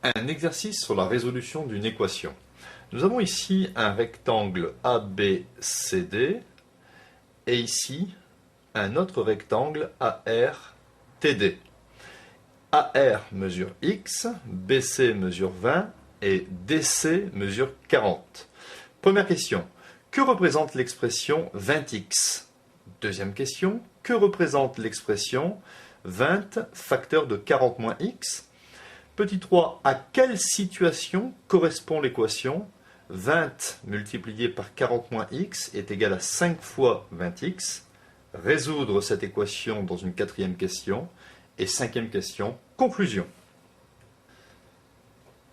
Un exercice sur la résolution d'une équation. Nous avons ici un rectangle ABCD et ici un autre rectangle ARTD. AR mesure X, BC mesure 20 et DC mesure 40. Première question, que représente l'expression 20x? Deuxième question, que représente l'expression 20 facteur de 40 moins x? Petit 3, à quelle situation correspond l'équation 20 multiplié par 40 moins x est égal à 5 fois 20x? Résoudre cette équation dans une quatrième question. Et cinquième question, conclusion.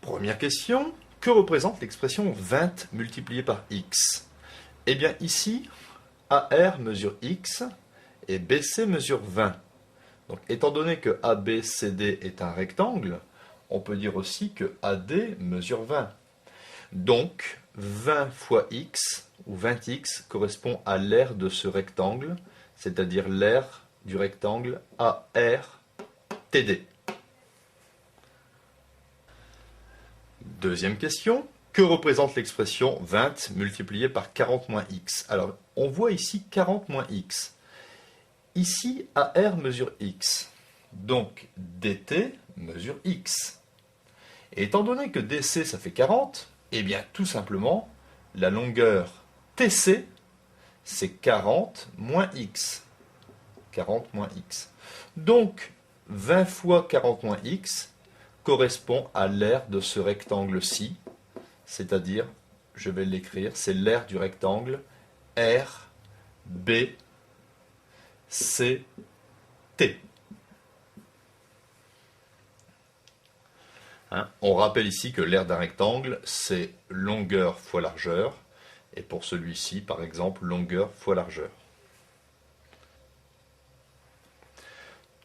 Première question, que représente l'expression 20 multiplié par x? Eh bien ici, AR mesure x et BC mesure 20. Donc étant donné que ABCD est un rectangle, on peut dire aussi que AD mesure 20. Donc 20 fois x ou 20x correspond à l'aire de ce rectangle, c'est-à-dire l'aire du rectangle ARTD. Deuxième question, que représente l'expression 20 multiplié par 40 moins x? Alors, on voit ici 40 moins x. Ici, AR mesure x. Donc, DT mesure x. Et étant donné que DC, ça fait 40, eh bien, tout simplement, la longueur TC, c'est 40 moins x. 40 moins x. Donc, 20 fois 40 moins x correspond à l'aire de ce rectangle-ci, c'est-à-dire, je vais l'écrire, c'est l'aire du rectangle RBCT. On rappelle ici que l'aire d'un rectangle, c'est longueur fois largeur, et pour celui-ci, par exemple, longueur fois largeur.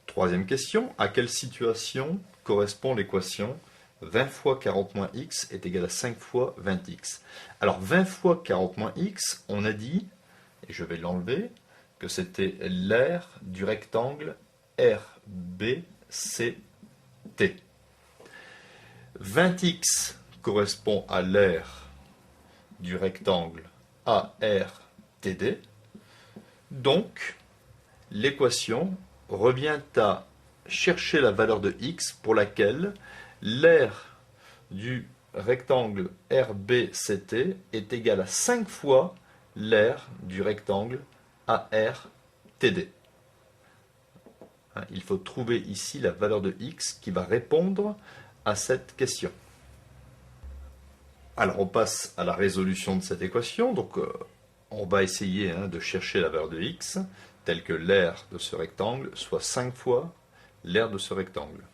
Troisième question, à quelle situation correspond l'équation 20 fois 40 moins x est égal à 5 fois 20x? Alors 20 fois 40 moins x, on a dit, et je vais l'enlever, que c'était l'aire du rectangle RBCT. 20x correspond à l'aire du rectangle ARTD. Donc, l'équation revient à chercher la valeur de x pour laquelle l'aire du rectangle RBCT est égale à 5 fois l'aire du rectangle ARTD. Il faut trouver ici la valeur de x qui va répondre à cette question. Alors on passe à la résolution de cette équation. Donc on va essayer de chercher la valeur de x telle que l'aire de ce rectangle soit 5 fois l'aire de ce rectangle.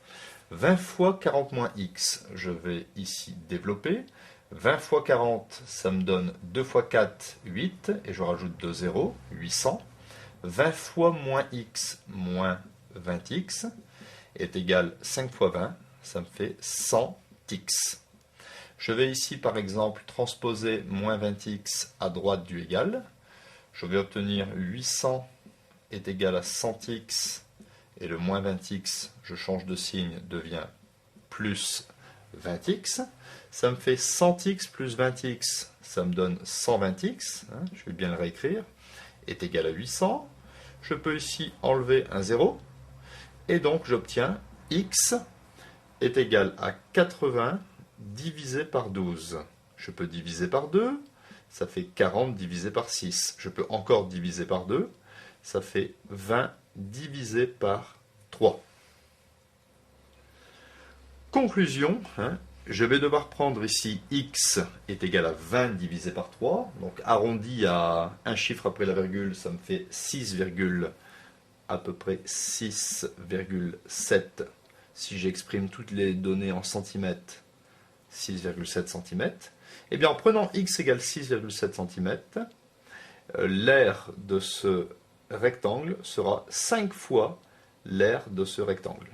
20 fois 40 moins x, je vais ici développer. 20 fois 40, ça me donne 2 fois 4, 8, et je rajoute 2 zéros, 800. 20 fois moins x moins 20x est égal à 5 fois 20, ça me fait 100x. Je vais ici par exemple transposer moins 20x à droite du égal. Je vais obtenir 800 est égal à 100x, et le moins 20x, je change de signe, devient plus 20x. Ça me fait 100x plus 20x, ça me donne 120x, je vais bien le réécrire, est égal à 800. Je peux ici enlever un 0, et donc j'obtiens x est égal à 80 divisé par 12. Je peux diviser par 2, ça fait 40 divisé par 6. Je peux encore diviser par 2, ça fait 20 divisé par 3. Conclusion, je vais devoir prendre ici x est égal à 20 divisé par 3. Donc arrondi à un chiffre après la virgule, ça me fait 6, à peu près 6,7. Si j'exprime toutes les données en centimètres, 6,7 cm. Et bien en prenant x égale 6,7 cm, l'aire de ce rectangle sera 5 fois l'aire de ce rectangle.